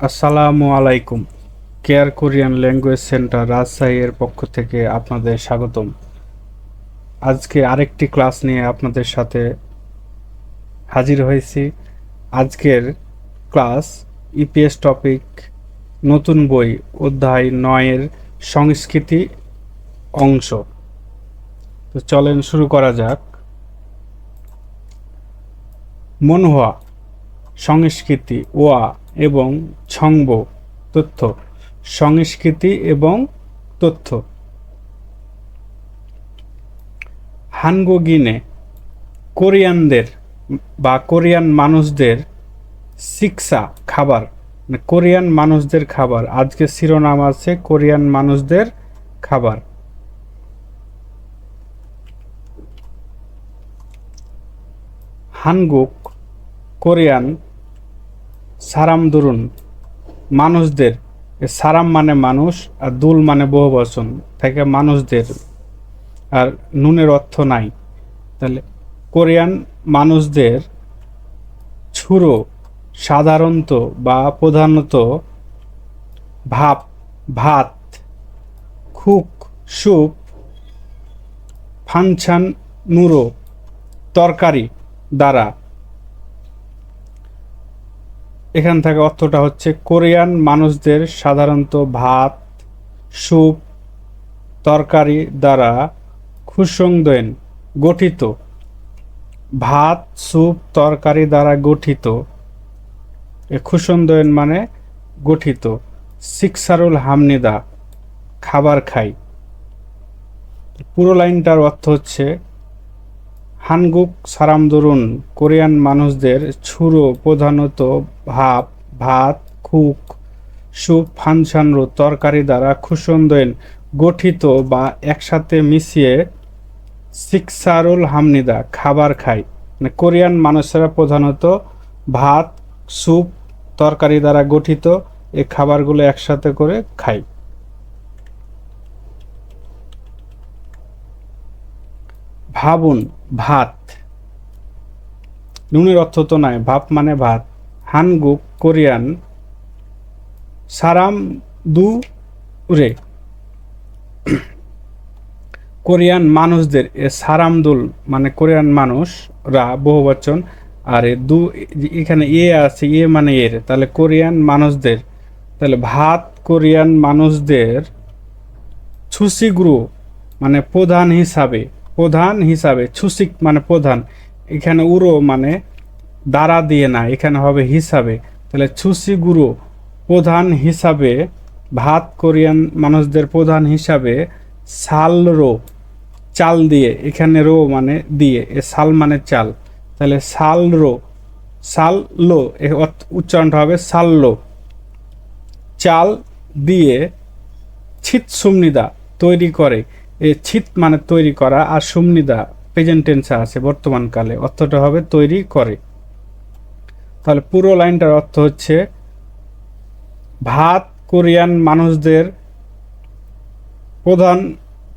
আসসালামু আলাইকুম। Care Korean language centre Rajshahi এর পক্ষ থেকে আপনাদের স্বাগতম। আজকে আরেকটি ক্লাস নিয়ে আপনাদের সাথে হাজির হয়েছি। আজকের ক্লাস ইপিএস টপিক, নতুন বই অধ্যায় 9 এর সংস্কৃতি অংশ। তো চলেন শুরু করা যাক। মনহোয়া সংস্কৃতি, ওয়া এবং ছংব তথ্য। সংস্কৃতি এবং তথ্য। হানগোগিনে কোরিয়ানদের বা কোরিয়ান মানুষদের শিক্ষা খাবার, মানে কোরিয়ান মানুষদের খাবার। আজকে শিরোনাম আছে কোরিয়ান মানুষদের খাবার। হানগুক কোরিয়ান সারামদুরুন মানুষদের। সারাম মানে মানুষ আর দুল মানে বহুবচন থেকে মানুষদের, আর নুনের অর্থ নাই। তাহলে কোরিয়ান মানুষদের ছুরো সাধারণত বা প্রধানত ভাত, খুক স্যুপ, ফাংশন নুরো তরকারি দ্বারা। এখান থেকে অর্থটা হচ্ছে কোরিয়ান মানুষদের সাধারণত ভাত, স্যুপ, তরকারি দ্বারা খুসংদেন গঠিত। ভাত, স্যুপ, তরকারি দ্বারা গঠিত। খুসন্দয়ন মানে গঠিত। সিকসারুল হামনিদা খাবার খাই। পুরো লাইনটার অর্থ হচ্ছে হানগুক সারামদুরুন কোরিয়ান মানুষদের ছুরো প্রধানত ভাত, খুক, স্যুপ, ফানসানরু তরকারি দ্বারা খুসন্দয়ন গঠিত বা একসাথে মিশিয়ে সিকসারুল হামনিদা খাবার খায়। মানে কোরিয়ান মানুষেরা প্রধানত ভাত, স্যুপ, তরকারি দ্বারা গঠিত এই খাবারগুলো একসাথে করে খায়। ভাবুন ভাত, নুনের অর্থ তো নাই, ভাব মানে ভাত। হানগুক কোরিয়ান সারাম দু রে কোরিয়ান মানুষদের। এ সারামদুল মানে কোরিয়ান মানুষরা বহুবচন, আর এ দু এখানে এ আছে, এ মানে এর, তাহলে কোরিয়ান মানুষদের। তাহলে ভাত কোরিয়ান মানুষদের ছুসিগ্রু মানে প্রধান হিসাবে ছুসিক মানে প্রধান, এখানে উড়ো মানে দ্বারা দিয়ে না, এখানে হবে হিসাবে। তাহলে ছুসিগুরু প্রধান হিসাবে, ভাত কোরিয়ান মানুষদের প্রধান হিসাবে সালরো চাল দিয়ে, এখানে রো মানে দিয়ে, এ সাল মানে চাল, তাহলে সাললো উচ্চারণটা হবে সাল্লো চাল দিয়ে ছিত সুমনিদা তৈরি করে। এ ছিত মানে তৈরি করা, আর সুমনিদা প্রেজেন্ট টেন্সে আছে বর্তমানকালে, অর্থটা হবে তৈরি করে। তাহলে পুরো লাইনটার অর্থ হচ্ছে ভাত কোরিয়ান মানুষদের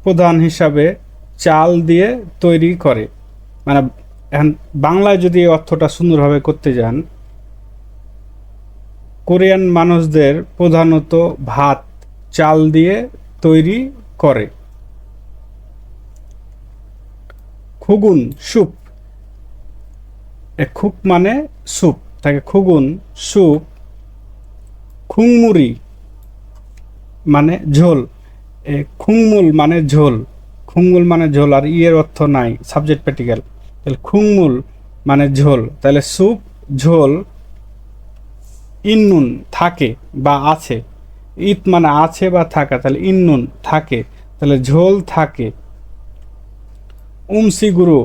প্রধান হিসাবে চাল দিয়ে তৈরি করে। মানে এখন বাংলায় যদি এই অর্থটা সুন্দরভাবে করতে যান, কোরিয়ান মানুষদের প্রধানত ভাত চাল দিয়ে তৈরি করে। খুগুন স্যুপ, খুক মানে স্যুপ, তাকে খুগুন স্যুপ। খুংমুরি মানে ঝোল, খুংমুল মানে ঝোল, খুংমুল মানে ঝোল, আর ইয়ের অর্থ নাই, সাবজেক্ট প্র্যাকটিক্যাল। তাহলে খুংমুল মানে ঝোল, তাহলে স্যুপ ঝোল। ইন্নুন থাকে বা আছে, ইত মানে আছে বা থাকা, তাহলে ইন্নুন থাকে, তাহলে ঝোল থাকে। উমসিগুরু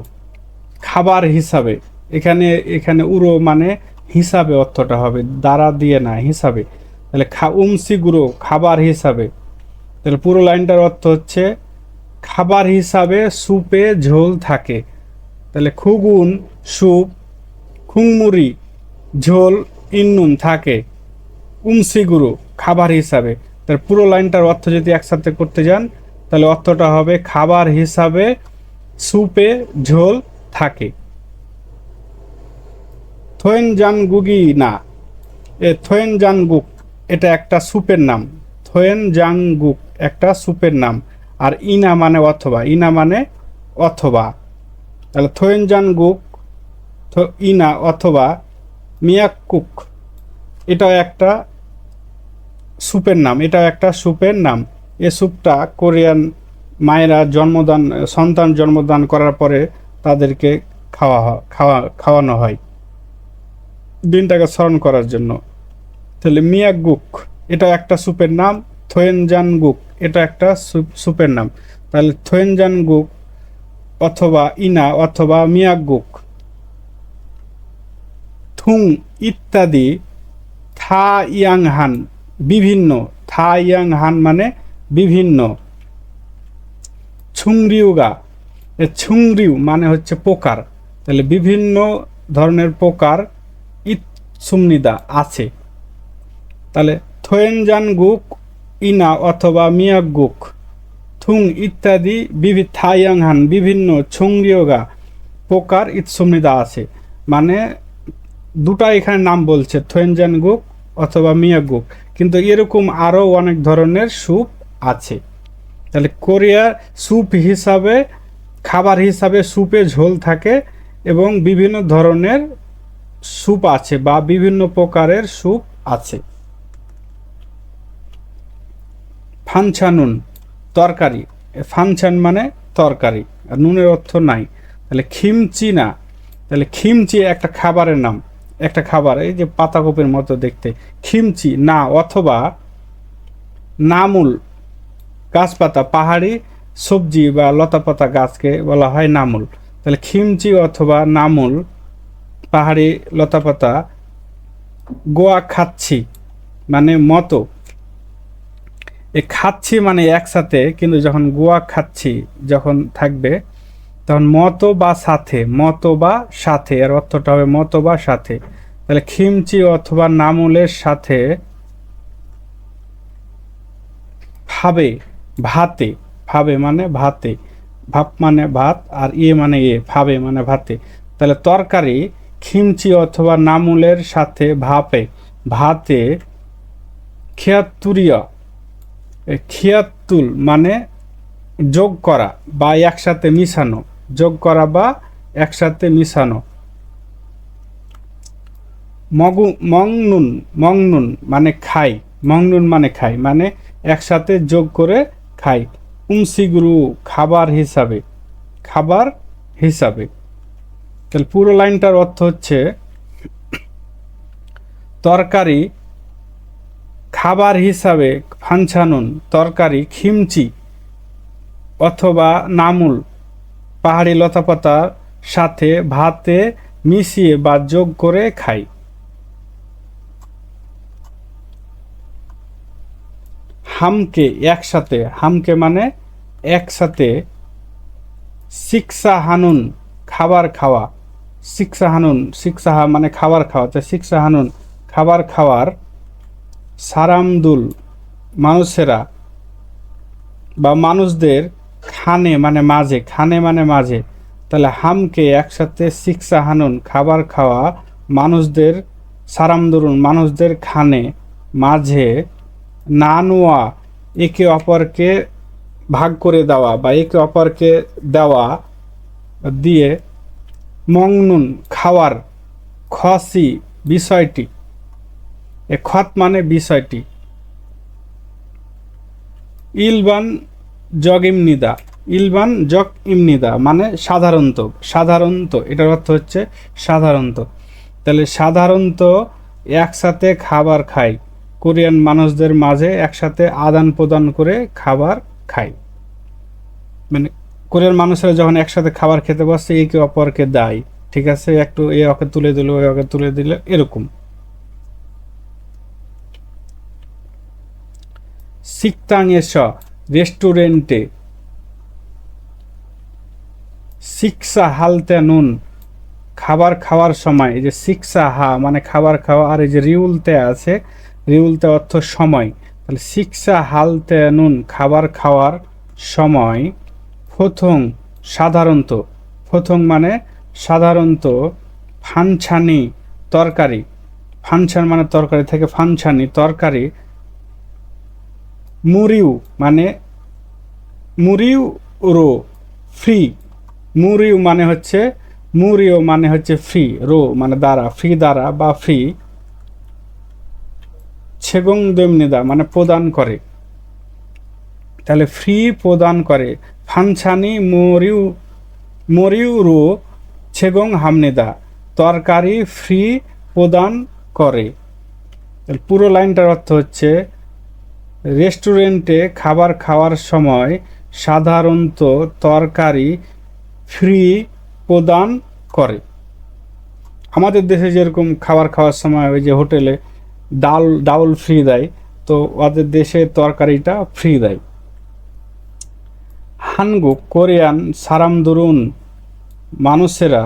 খাবার হিসাবে, এখানে উড়ো মানে হিসাবে, অর্থটা হবে দ্বারা দিয়ে না, হিসাবে। তাহলে উমসিগুরু খাবার হিসাবে। তাহলে পুরো লাইনটার অর্থ হচ্ছে খাবার হিসাবে স্যুপে ঝোল থাকে। তাহলে খুগুন স্যুপ, খুংমুরি ঝোল, ইন্নুন থাকে, উমসিগুরু খাবার হিসাবে। তার পুরো লাইনটার অর্থ যদি একসাথে করতে যান, তাহলে অর্থটা হবে খাবার হিসাবে স্যুপে ঝোল থাকে। থোয়েনজানগুগি না, থোয়েনজানগুক এটা একটা স্যুপের নাম। থোয়েন জাং গুক একটা স্যুপের নাম। আর ইনা মানে অথবা, ইনা মানে অথবা, তাহলে থোয়েন জাং গুক ইনা অথবা মিয়াকুক এটাও একটা স্যুপের নাম, এটাও একটা স্যুপের নাম। এ স্যুপটা কোরিয়ান মায়েরা সন্তান জন্মদান করার পরে তাদেরকে খাওয়ানো হয় দিনটাকে স্মরণ করার জন্য। তাহলে মিয়াগুক এটা একটা স্যুপের নাম, থোয়েনজানগুক এটা একটা স্যুপের নাম। তাহলে থোয়েনজানগুক অথবা ইনা অথবা মিয়াগুক। থুং ইত্যাদি, থা ইয়াংহান বিভিন্ন, থা ইয়াংহান মানে বিভিন্ন। ছুংরিউগা, ছুংরিউ মানে হচ্ছে প্রকার, তাহলে বিভিন্ন ধরনের প্রকার ইৎসুমনিদা আছে। তাহলে থোয়েনজানগুক ইনা অথবা মিয়াগুক, থুং ইত্যাদি থাইয়াংহান বিভিন্ন, ছুংরিউগা প্রকার ইৎসুমনিদা আছে। মানে দুটা এখানে নাম বলছে, থোয়েনজানগুক অথবা মিয়াগুক, কিন্তু এরকম আরও অনেক ধরনের স্যুপ আছে। তাহলে কোরিয়ার স্যুপ হিসাবে, খাবার হিসাবে স্যুপে ঝোল থাকে এবং বিভিন্ন ধরনের স্যুপ আছে বা বিভিন্ন প্রকারের স্যুপ আছে। ফানছানুন তরকারি, ফানছান মানে তরকারি, আর নুনের অর্থ নাই। তাহলে খিমচি না, তাহলে খিমচি একটা খাবারের নাম, একটা খাবার এই যে পাতাকপির মতো দেখতে, খিমচি না অথবা নামুল গাছপাতা, পাহাড়ি সবজি বা লতাপাতা গাছকে বলা হয় নামুল। তাহলে খিমচি অথবা নামুল পাহাড়ি লতাপাতা। গোয়া খাচ্ছি মানে মতো, এ খাচ্ছি মানে একসাথে, কিন্তু যখন গোয়া খাচ্ছি যখন থাকবে তখন মতো বা সাথে, মতো বা সাথে, এর অর্থটা হবে মতো বা সাথে। তাহলে খিমচি অথবা নামুলের সাথে ভাবে, ভাতে, ভাবে মানে ভাতে, ভাপ মানে ভাত, আর মানে ভাবে মানে ভাতে। তাহলে তরকারি খিমচি অথবা নামুলের সাথে ভাপে, ভাতে। খিয়াতুরিয়া, খিয়াতুল মানে যোগ করা বা একসাথে মিশানো, যোগ করা বা একসাথে মিশানো। মংনুন, মংনুন মানে খাই, মংনুন মানে খাই, মানে একসাথে যোগ করে খাই। উমসিগুরু খাবার হিসাবে, খাবার হিসাবে। তাহলে পুরো লাইনটার অর্থ হচ্ছে তরকারি খাবার হিসাবে, ফানছানুন তরকারি, খিমচি অথবা নামুল পাহাড়ি লতাপাতার সাথে ভাতে মিশিয়ে বা যোগ করে খাই। হামকে একসাথে, হামকে মানে একসাথে। শিক্ষা হানুন খাবার খাওয়া, শিক্ষা হানুন, শিক্ষাহা মানে খাবার খাওয়া, তো শিক্ষা হানুন খাবার খাওয়ার। সারামদুল মানুষেরা বা মানুষদের, খানে মানে মাঝে, খানে মানে মাঝে। তাহলে হামকে একসাথে, শিক্ষা হানুন খাবার খাওয়া মানুষদের, সারামদুরুন মানুষদের খানে মাঝে। নানুয়া একে অপরকে ভাগ করে দেওয়া বা একে অপরকে দেওয়া দিয়ে। মংনুন খাওয়ার, খসি বিষয়টি, এ খত মানে বিষয়টি। ইলবান জগ ইমনিদা, ইলবান জগ ইমনিদা মানে সাধারণত, সাধারণত এটার অর্থ হচ্ছে সাধারণত। তাহলে সাধারণত একসাথে খাবার খাই, কোরিয়ান মানুষদের মাঝে একসাথে আদান প্রদান করে খাবার খাই। মানে কোরিয়ান মানুষেরা যখন একসাথে খাবার খেতে বসছে একে অপরকে দেয়, ঠিক আছে, একটু এ ওকে তুলে দিল, এ ওকে তুলে দিল, এরকম। সিকতাং এস রেস্টুরেন্টে, শিক্ষা হালতে নুন খাবার খাওয়ার সময়, এই যে শিক্ষা হা মানে খাবার খাওয়া, আর এই যে রিউলতে আছে, রিউলতে অর্থ সময়। তাহলে শিক্ষা হালতে নুন খাবার খাওয়ার সময়। প্রথম সাধারণত, প্রথম মানে সাধারণত। ফানছানি তরকারি, ফানছান মানে তরকারি থেকে ফানছানি তরকারি মুরিউ মানে মুরিউ রো ফ্রি, মুরিউ মানে হচ্ছে মুরিও মানে হচ্ছে ফ্রি, রো মানে দ্বারা, ফ্রি দ্বারা বা ফ্রি, ছেগং দৈমনিদা মানে প্রদান করে, তাহলে ফ্রি প্রদান করে, ফানছানি মরিউ মরিউ রো ছেগং হামনিদা তরকারি ফ্রি প্রদান করে। পুরো লাইনটার অর্থ হচ্ছে রেস্টুরেন্টে খাবার খাওয়ার সময় সাধারণত তরকারি ফ্রি প্রদান করে। আমাদের দেশে যেরকম খাবার খাওয়ার সময় ওই যে হোটেলে ডাউল ফ্রি দেয়, তো ওদের দেশে তরকারিটা ফ্রি দেয়। হানগুক কোরিয়ান সারামদুরুন মানুষেরা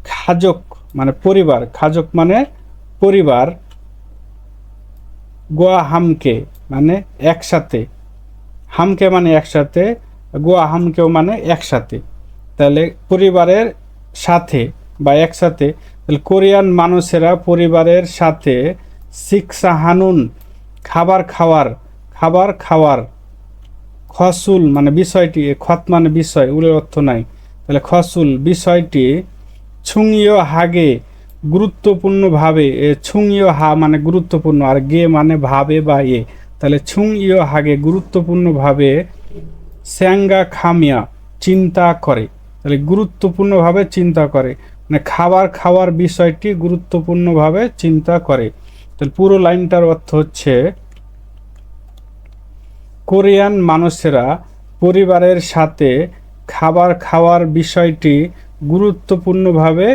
খাজক মানে পরিবার, খাজক মানে পরিবার, গোয়া হামকে মানে একসাথে, হামকে মানে একসাথে, গোয়া হামকেও মানে একসাথে, তাহলে পরিবারের সাথে বা একসাথে, তাহলে কোরিয়ান মানুষেরা পরিবারের সাথে শিক্ষা হানুন খাবার খাওয়ার, খাবার খাওয়ার, খসুল মানে বিষয়টি, খত মানে বিষয়, উলের অর্থ নাই, তাহলে খসুল বিষয়টি ছুংইয় হাগে গুরুত্বপূর্ণভাবে, ছুংইয় হা মানে গুরুত্বপূর্ণ, আর গে মানে ভাবে বা এ, তাহলে ছুংইয় হাগে গুরুত্বপূর্ণভাবে, স্যাঙ্গা খামিয়া চিন্তা করে, তাহলে গুরুত্বপূর্ণভাবে চিন্তা করে মানে খাবার খাওয়ার বিষয়টি গুরুত্বপূর্ণভাবে চিন্তা করে। তাহলে পুরো লাইনটার অর্থ হচ্ছে কোরিয়ান মানুষেরা পরিবারের সাথে খাবার খাওয়ার বিষয়টি গুরুত্বপূর্ণভাবে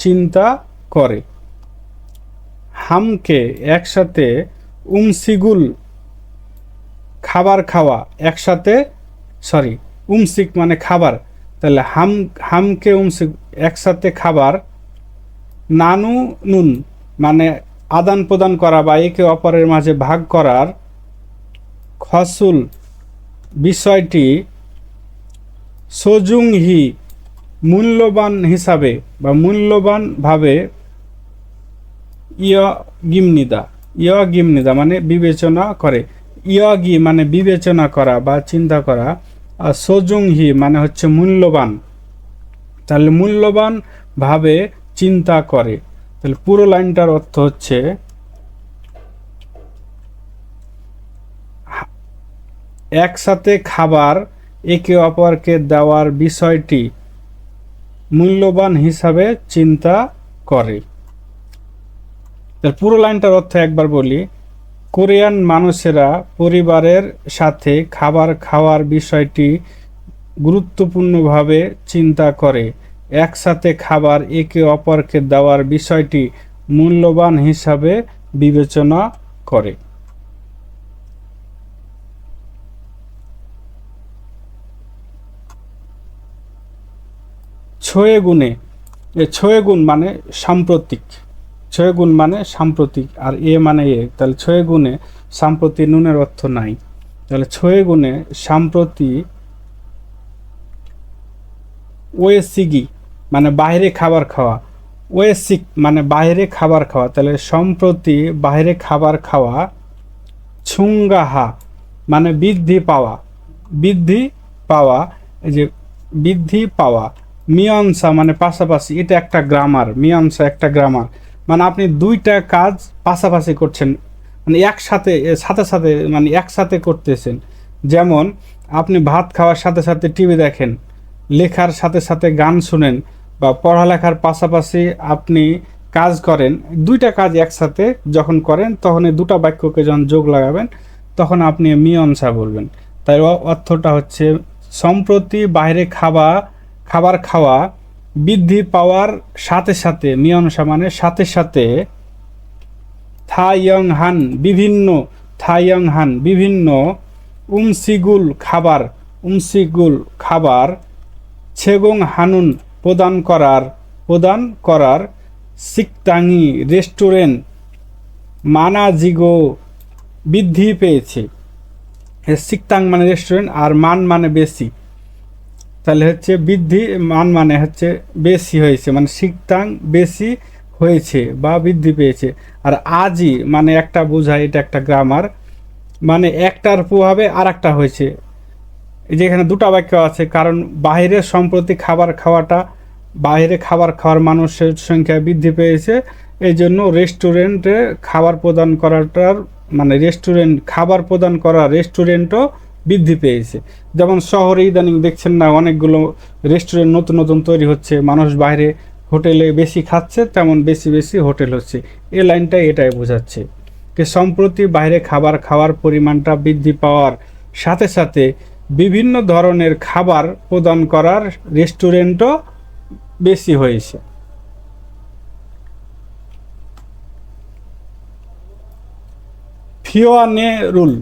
চিন্তা করে। হামকে একসাথে, উমসিগুল খাবার খাওয়া, একসাথে, সরি উমসিক মানে খাবার, তাহলে হামকে উমসিক একসাথে খাবার, নানু নুন মানে আদান প্রদান করা বা একে অপরের মাঝে ভাগ করার, খসুল বিষয়টি, সোজুংহি মূল্যবান হিসাবে বা মূল্যবানভাবে, ইয়গিমনিদা মানে বিবেচনা করে, ইয়গি মানে বিবেচনা করা বা চিন্তা করা, আর সোজুংহি মানে হচ্ছে মূল্যবান, তাহলে মূল্যবান ভাবে চিন্তা করে। তাহলে পুরো লাইনটার অর্থ হচ্ছে একসাথে খাবার একে অপরকে দেওয়ার বিষয়টি মূল্যবান হিসাবে চিন্তা করে। পুরো লাইনটার অর্থ একবার বলি, কোরিয়ান মানুষেরা পরিবারের সাথে খাবার খাওয়ার বিষয়টি গুরুত্বপূর্ণভাবে চিন্তা করে, একসাথে খাবার একে অপরকে দেওয়ার বিষয়টি মূল্যবান হিসাবে বিবেচনা করে। ছয়েগুণ মানে সাম্প্রতিক, ছয়েগুণ মানে সাম্প্রতিক, আর এ মানে এ, তাহলে ছয়েগুণে সাম্প্রতি নুনের অর্থ নাই, তাহলে ছয়েগুণে সাম্প্রতি, ওয়েসিগি মানে বাইরে খাবার খাওয়া, ওয়েসিক মানে বাইরে খাবার খাওয়া, তাহলে সম্প্রতি বাইরে খাবার খাওয়া, ছুঙ্গাহা মানে বৃদ্ধি পাওয়া, বৃদ্ধি পাওয়া, এই যে বৃদ্ধি পাওয়া, মিয়ংসা মানে পাশাপাশি, এটা একটা গ্রামার, মিয়ংসা একটা গ্রামার, মানে আপনি দুইটা কাজ পাশাপাশি করছেন, মানে একসাথে সাথে সাথে মানে একসাথে করতেছেন, যেমন আপনি ভাত খাওয়ার সাথে সাথে টিভি দেখেন, লেখার সাথে সাথে গান শুনেন, বা পড়ালেখার পাশাপাশি আপনি কাজ করেন, দুইটা কাজ একসাথে যখন করেন তখন এই দুটা বাক্যকে যখন যোগ লাগাবেন তখন আপনি মিয়ংসা বলবেন। তাই অর্থটা হচ্ছে সম্প্রতি বাইরে খাবার খাওয়া বৃদ্ধি পাওয়ার সাথে সাথে, মিয়ংসা মানে সাথে সাথে, থাইয়ংহান বিভিন্ন, থাইয়ংহান বিভিন্ন, উমসিগুল খাবার, ছেগং হানুন প্রদান করার, সিকতাঙি রেস্টুরেন্ট, মানাজিগো বৃদ্ধি পেয়েছে, সিকতাং মানে রেস্টুরেন্ট আর মান মানে বেশি, তাহলে হচ্ছে বৃদ্ধি, মান মানে হচ্ছে বেশি হয়েছে, মানে সিকতাং বেশি হয়েছে বা বৃদ্ধি পেয়েছে, আর আজি মানে একটা বোঝায়, এটা একটা গ্রামার, মানে একটার প্রভাবে আর একটা হয়েছে। এই যে এখানে দুটা বাক্য আছে, কারণ বাইরে সম্প্রতি বাইরে খাবার খাওয়ার মানুষের সংখ্যা বৃদ্ধি পেয়েছে, এই জন্য রেস্টুরেন্টে খাবার প্রদান করাটার মানে খাবার প্রদান করা রেস্টুরেন্টও বৃদ্ধি পেয়েছে। যেমন শহরে ইদানিং দেখছেন না, অনেকগুলো রেস্টুরেন্ট নতুন নতুন তৈরি হচ্ছে, মানুষ বাইরে হোটেলে বেশি খাচ্ছে, তেমন বেশি বেশি হোটেল হচ্ছে। এই লাইনটাই এটাই বোঝাচ্ছে যে সম্প্রতি বাইরে খাবার খাওয়ার পরিমাণটা বৃদ্ধি পাওয়ার সাথে সাথে বিভিন্ন ধরনের খাবার প্রদান করার রেস্টুরেন্টও বেশি হয়েছে। ফিওয়ানে রুল,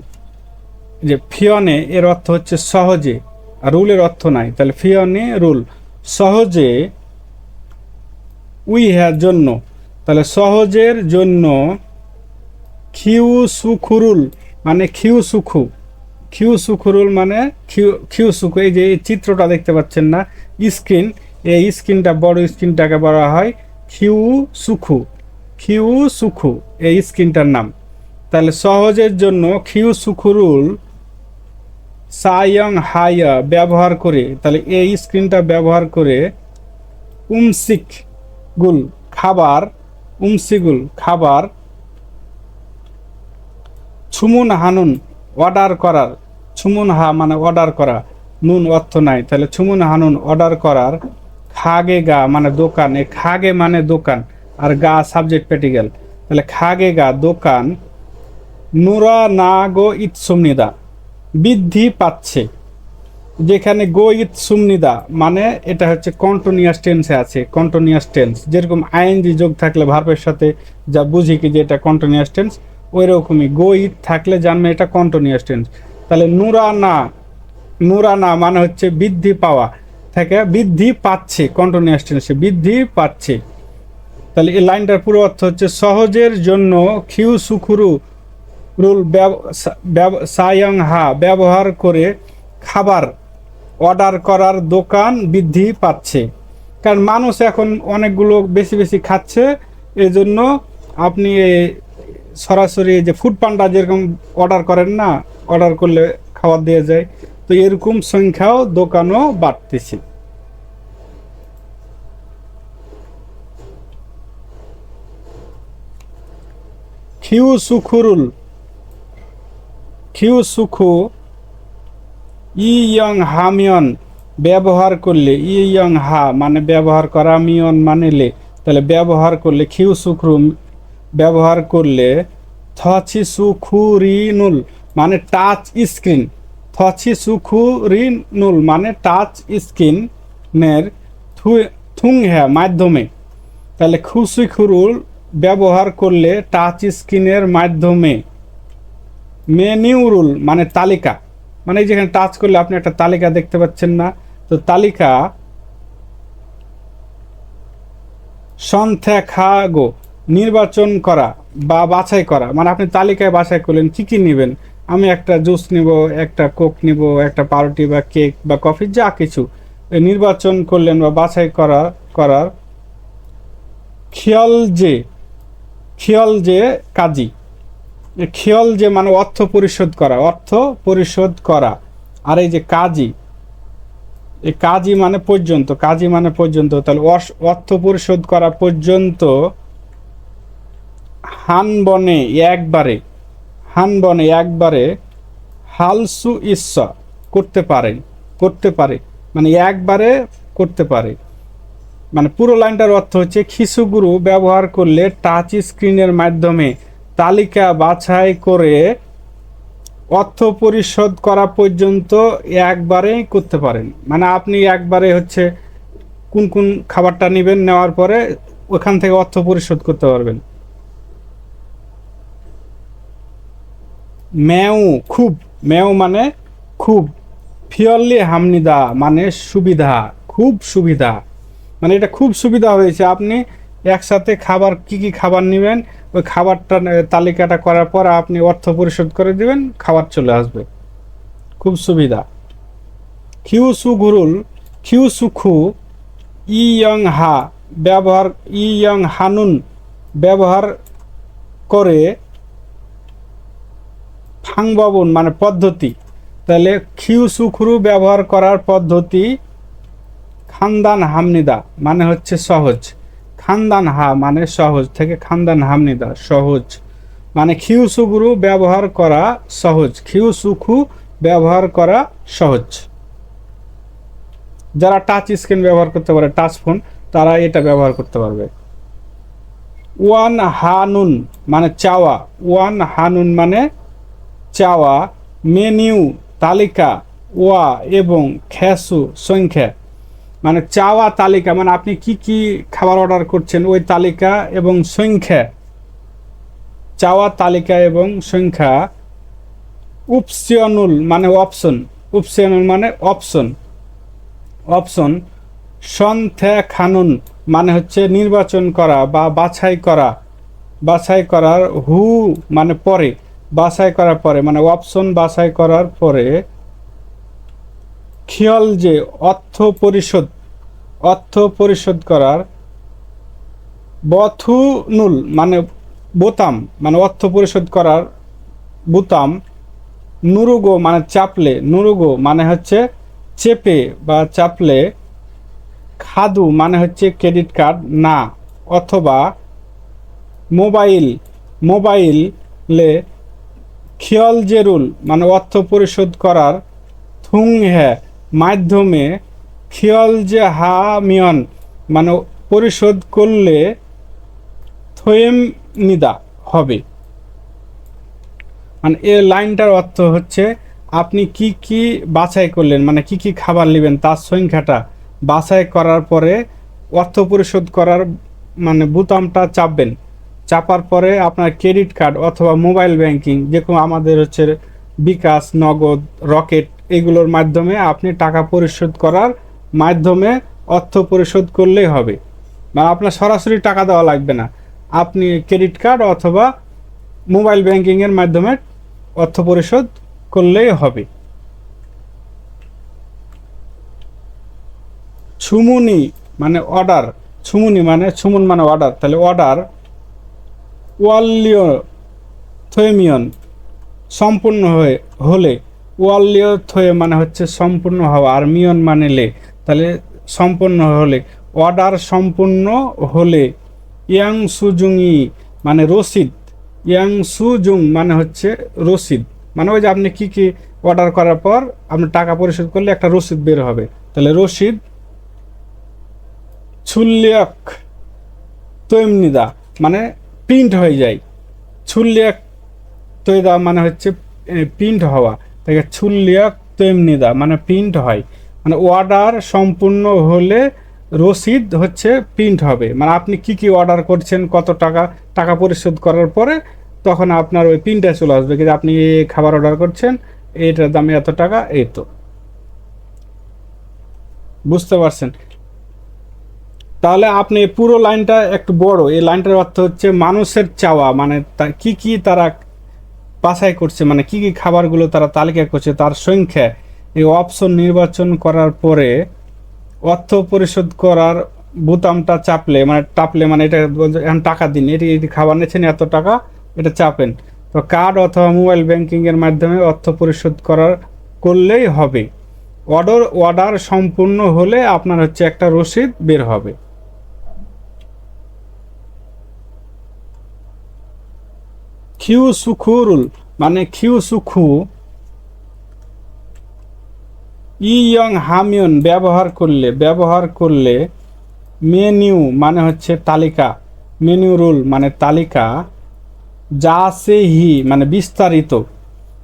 যে ফিওনে এর অর্থ হচ্ছে সহজে, আর রুলের অর্থ নাই, তাহলে ফিওনে রুল সহজে, উই হ্যাঁ জন্য, তাহলে সহজের জন্য খিউ সুখুরুল মানে খিউ সুখুরুল মানে খিউ সুখু। এই যে এই চিত্রটা দেখতে পাচ্ছেন না স্ক্রিন, এই স্ক্রিনটা বড় স্ক্রিনটাকে বলা হয় খিউ সুখু এই স্ক্রিনটার নাম। তাহলে সহজের জন্য খিউ সুখুরুল সায়ং হায়া ব্যবহার করে, তাহলে এই স্ক্রিনটা ব্যবহার করে উমসিক গুল খাবার, খাবার, ছুমুন হানুন অর্ডার করার, ছুমুন হা মানে অর্ডার করা, নুন অর্থ নাই, তাহলে ছুমুন হানুন অর্ডার করার, খাগে গা মানে দোকান, এ খাগে মানে দোকান আর গা সাবজেক্ট প্যাটিক্যাল, তাহলে খাগে গা দোকান, নুরা না গো ইৎসুমনিদা বৃদ্ধি পাচ্ছে। যেখানে গো ইৎসুমনিদা মানে এটা হচ্ছে কন্টিনিউয়াস টেন্সে আছে, কন্টিনিউয়াস টেন্স, যেরকম আইএনজি যোগ থাকলে ভার্বের সাথে যা বুঝি কি যে এটা কন্টিনিউয়াস টেন্স, ওই রকমই গো ইট থাকলে জানবে এটা কন্টিনিউয়াস টেন্স। তাহলে নুরা না মানে হচ্ছে বৃদ্ধি পাওয়া থেকে বৃদ্ধি পাচ্ছে, কন্টিনিউয়াস টেন্সে বৃদ্ধি পাচ্ছে। তাহলে এই লাইনটার পুরো অর্থ হচ্ছে সহজের জন্য খিউ সুখুরু রুল সায়ং হা ব্যবহার করে খাবার অর্ডার করার দোকান বৃদ্ধি পাচ্ছে। কারণ মানুষ এখন অনেকগুলো বেশি বেশি খাচ্ছে, এই জন্য আপনি সরাসরি যে ফুড পান্ডা যেরকম অর্ডার করেন না, অর্ডার করলে খাবার দিয়ে যায়, তো এরকম সংখ্যাও দোকানও বাড়তেছে। খিউ সুখু ইয়ং হামিয়ন ব্যবহার করলে, ইয়ং হা মানে ব্যবহার করা, মিয়ন মানে লে, তাহলে ব্যবহার করলে খিউ সুখরু ব্যবহার করলে, থছি সুখুরিনুল মানে টাচ স্ক্রিন, থছি সুখুরিনুল মানে টাচ স্ক্রিনের থুং হ্যা মাধ্যমে, তাহলে খুসুখুরুল ব্যবহার করলে টাচ স্ক্রিনের মাধ্যমে, মেনিউ রুল মানে তালিকা, মানে যেখানে টাচ করলে আপনি একটা তালিকা দেখতে পাচ্ছেন না, তো তালিকা, সন্থ্যাখাগো নির্বাচন করা বা বাছাই করা, মানে আপনি তালিকায় বাছাই করলেন কি কি নেবেন, আমি একটা জুস নিব, একটা কোক নিব, একটা পাউরুটি বা কেক বা কফি যা কিছু নির্বাচন করলেন বা বাছাই করার খিয়াল যে কাজী, খিয়াল যে মানে অর্থ পরিশোধ করা, আর এই যে কাজী, এই কাজী মানে পর্যন্ত, তাহলে অর্থ পরিশোধ করা পর্যন্ত, হানবনে একবারে, হালসু ইচ্ছা করতে পারে মানে একবারে করতে পারে। মানে পুরো লাইনটার অর্থ হচ্ছে খিসুগুরু ব্যবহার করলে টাচ স্ক্রিনের মাধ্যমে তালিকা বাছাই করে অর্থ পরিশোধ করা পর্যন্ত একবারেই করতে পারেন। মানে আপনি একবারে হচ্ছে কোন খাবারটা নেবেন, নেওয়ার পরে ওখান থেকে অর্থ পরিশোধ করতে পারবেন। ম্যাও মানে খুব, ফিয়রলি হামনিদা মানে খুব সুবিধা, মানে এটা খুব সুবিধা হয়েছে। আপনি একসাথে কি কি খাবার নেবেন, ওই খাবারটা তালিকাটা করার পর আপনি অর্থ পরিশোধ করে দিবেন, খাবার চলে আসবে, খুব সুবিধা। খিউ সুখু ইয়ং হানুন ব্যবহার করে খাংবাবুন মানে পদ্ধতি, তাহলে খিউ সুখরু ব্যবহার করার পদ্ধতি খানদান হামনিদা মানে হচ্ছে সহজ, খানদান হা মানে সহজ থেকে খানদান হামনিদা সহজ, মানে খিউ সুখরু ব্যবহার করা সহজ, খিউ সুখু ব্যবহার করা সহজ। যারা টাচ স্ক্রিন ব্যবহার করতে পারে, টাচ ফোন, তারা এটা ব্যবহার করতে পারবে। ওয়ান হানুন মানে চাওয়া, ওয়ান হানুন মানে চাওয়া, মেনিউ তালিকা, ওয়া এবং খ্যাসু সংখ্যা মানে চাওয়া তালিকা, মানে আপনি কি কি খাবার অর্ডার করছেন ওই তালিকা এবং সংখ্যা, চাওয়া তালিকা এবং সংখ্যা। উপশনুল মানে অপশন, উপশনুল মানে অপশন, অপশন। সন্থে খানুন মানে হচ্ছে নির্বাচন করা বা বাছাই করা, বাছাই করার। হু মানে পরে, বাছাই করার পরে মানে অপশন বাছাই করার পরে। খিয়ল যে অর্থ পরিশোধ, অর্থ পরিশোধ করার। বথুনুল মানে বোতাম, মানে অর্থ পরিশোধ করার বোতাম। নুরুগো মানে চাপলে, নুরুগো মানে হচ্ছে চেপে বা চাপলে। খাদু মানে হচ্ছে ক্রেডিট কার্ড না অথবা মোবাইল, মোবাইলে। খিয়ল জেরুল মানে অর্থ পরিশোধ করার। থুং হ্যা মাধ্যমে। খিয়ল যে হা মিয়ন মানে পরিশোধ করলে থয়েম নিদা হবে। মানে এই লাইনটার অর্থ হচ্ছে আপনি কি কি বাছাই করলেন, মানে কি কি খাবার নেবেন তার সংখ্যাটা বাছাই করার পরে অর্থ পরিশোধ করার মানে বোতামটা চাপবেন, চাপার পরে আপনার ক্রেডিট কার্ড অথবা মোবাইল ব্যাংকিং, যে কোনো আমাদের হচ্ছে বিকাশ, নগদ, রকেট, এগুলোর মাধ্যমে আপনি টাকা পরিশোধ করার মাধ্যমে অর্থ পরিশোধ করলেই হবে। মানে আপনার সরাসরি টাকা দেওয়া লাগবে না, আপনি ক্রেডিট কার্ড অথবা মোবাইল ব্যাংকিংয়ের মাধ্যমে অর্থ পরিশোধ করলেই হবে। ছুমুনি মানে অর্ডার, ছুমুনি মানে ছুমুন মানে অর্ডার, তাহলে অর্ডার। ওয়াল্লিও থৈমিয়ন সম্পূর্ণ হলে, ওয়াল্লিও থয়ে মানে হচ্ছে সম্পূর্ণ হওয়া, আর মিয়ন মানে লে, তাহলে সম্পূর্ণ হলে, অর্ডার সম্পূর্ণ হলে। ইয়াং সুজুংই মানে রসিদ, ইয়াং সুজুং মানে হচ্ছে রসিদ, মানে ওই যে আপনি কি কি অর্ডার করার পর আপনি টাকা পরিশোধ করলে একটা রসিদ বের হবে, তাহলে রসিদ। ছুল্লিয়াক তৈমনিদা মানে প্রিন্ট হয়ে যায়, ছুল্লিয়াক তৈদা মানে হচ্ছে প্রিন্ট হওয়া, তাই ছুল্লিয়াক তৈমনিদা মানে প্রিন্ট হয়, মানে অর্ডার সম্পূর্ণ হলে রসিদ হচ্ছে প্রিন্ট হবে, মানে আপনি কি কি অর্ডার করছেন, কত টাকা, টাকা পরিশোধ করার পরে তখন আপনার ওই প্রিন্টটা চলে আসবে, কিন্তু আপনি খাবার অর্ডার করছেন, এইটার দামে এত টাকা, এই তো। বুঝতে পারছেন? তাহলে আপনি পুরো লাইনটা একটু বড়, এই লাইনটার অর্থ হচ্ছে মানুষের চাওয়া, মানে কি কি তারা বাছাই করছে, মানে কি কি খাবারগুলো তারা তালিকা করছে তার সংখ্যা। এই অপশন নির্বাচন করার পরে অর্থ পরিশোধ করার বোতামটা চাপলে মানে টাপলে, মানে এটা এখন টাকা দিন, এটি খাবার নিচ্ছেন এত টাকা, এটা চাপেন, তো কার্ড অথবা মোবাইল ব্যাংকিংয়ের মাধ্যমে অর্থ পরিশোধ করলেই হবে। অর্ডার সম্পূর্ণ হলে আপনার হচ্ছে একটা রসিদ বের হবে। খিউ সুখুরুল মানে খিউ সুখু। ইয়ং হামিয়ন ব্যবহার করলে। মেনিউ মানে হচ্ছে তালিকা, মেনিউ রুল মানে তালিকা। যা সে হি মানে বিস্তারিত,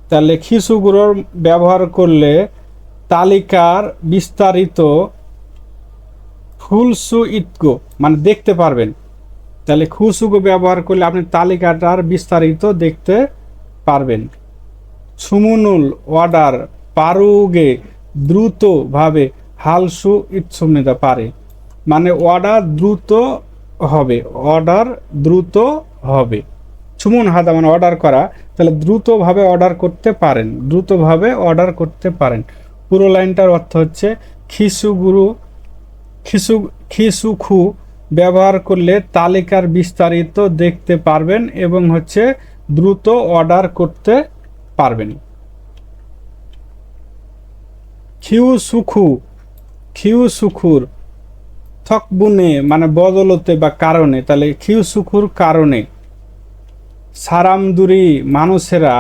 তাহলে খিসুগুলোর ব্যবহার করলে তালিকার বিস্তারিত। ফুলসু ইতগো মানে দেখতে পারবেন, তাহলে খুসুগো ব্যবহার করলে আপনি তালিকাটার বিস্তারিত দেখতে পারবেন। সুমুনুল অর্ডার পারুগে দ্রুতভাবে। হালসু ইৎসুমিতা পারে মানে অর্ডার দ্রুত হবে, অর্ডার দ্রুত হবে। সুমুন হাদা মানে অর্ডার করা, তাহলে দ্রুতভাবে অর্ডার করতে পারেন, দ্রুতভাবে অর্ডার করতে পারেন। পুরো লাইনটার অর্থ হচ্ছে খিসুখু ব্যবহার করলে তালিকার বিস্তারিত দেখতে পারবেন এবং হচ্ছে দ্রুত অর্ডার করতে পারবেন। খিউ সুখু, খিউ সুখুর থকবুনে মানে বদলতে বা কারণে, তাহলে খিউ সুখুর কারণে সারামদুরি মানুষেরা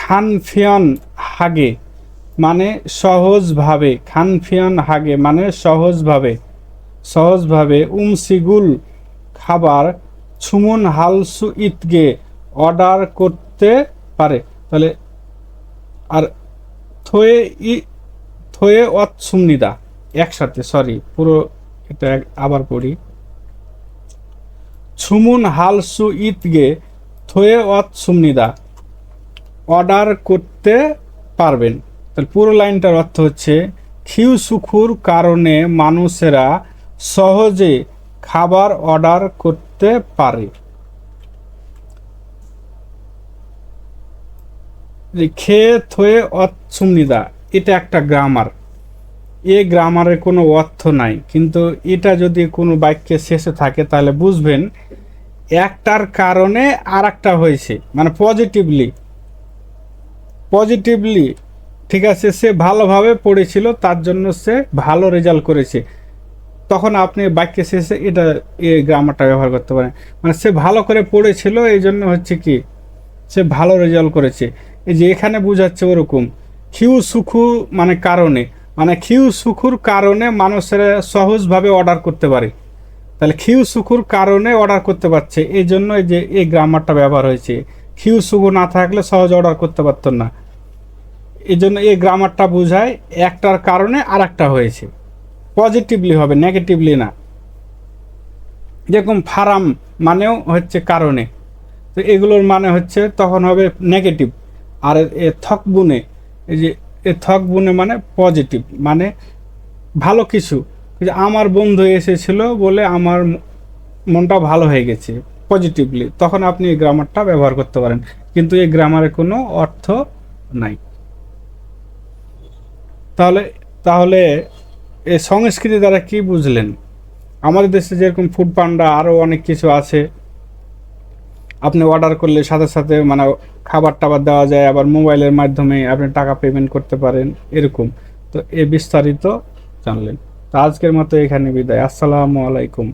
খানফিয়ন হাগে মানে সহজভাবে, খানফিয়ন হাগে মানে সহজভাবে, সহজভাবে উমসিগুল খাবার ছুমুন হালসু ইতগে অর্ডার করতে পারে। তাহলে আর থয়ে ই থয়ে অৎসুমনিদা একসাথে, সরি পুরো এটা আবার পড়ি। ছুমুন হালসু ইতগে থয়ে অৎসুমনিদা অর্ডার করতে পারবেন। তাহলে পুরো লাইনটার অর্থ হচ্ছে খিউ সুখুর কারণে মানুষেরা সহজে খাবার অর্ডার করতে পারে। খেয়ে থয়ে অৎসুমনিদা এটা একটা গ্রামার, এ গ্রামারের কোনো অর্থ নাই, কিন্তু এটা যদি কোনো বাক্যের শেষে থাকে তাহলে বুঝবেন একটার কারণে আর একটা হয়েছে, মানে পজিটিভলি, পজিটিভলি ঠিক আছে, সে ভালোভাবে পড়েছিল তার জন্য সে ভালো রেজাল্ট করেছে, তখন আপনি বাক্যের শেষে এটা এই গ্রামারটা ব্যবহার করতে পারেন। মানে সে ভালো করে পড়েছিল এই জন্য হচ্ছে কি সে ভালো রেজাল্ট করেছে। এই যে এখানে বোঝাচ্ছে ওরকম খিউ সুখু মানে কারণে, মানে খিউ সুখুর কারণে মানুষেরা সহজভাবে অর্ডার করতে পারে। তাহলে খিউ সুখুর কারণে অর্ডার করতে পারছে, এই জন্য যে এই গ্রামারটা ব্যবহার হয়েছে। খিউ সুখু না থাকলে সহজ অর্ডার করতে পারত না, এই জন্য এই গ্রামারটা বোঝায় একটার কারণে আর একটা হয়েছে, পজিটিভলি হবে, নেগেটিভলি না। যেরকম ফারাম মানেও হচ্ছে কারণে, তো এগুলোর মানে হচ্ছে তখন হবে নেগেটিভ। আর এ থকবুনে, এই যে এ থকবুনে মানে পজিটিভ, মানে ভালো কিছু, যে আমার বন্ধু এসেছিল বলে আমার মনটা ভালো হয়ে গেছে পজিটিভলি, তখন আপনি এই গ্রামারটা ব্যবহার করতে পারেন, কিন্তু এই গ্রামারে কোনো অর্থ নাই। তাহলে তাহলে এই সংস্কৃতি দ্বারা কি বুঝলেন? আমাদের দেশে যেরকম ফুড পান্ডা আরও অনেক কিছু আছে, আপনি অর্ডার করলে সাথে সাথে মানে খাবার টাবার দেওয়া যায়, আবার মোবাইলের মাধ্যমে আপনি টাকা পেমেন্ট করতে পারেন এরকম। তো এ বিস্তারিত জানলেন। তো আজকের মতো এখানে বিদায়। আসসালামু আলাইকুম।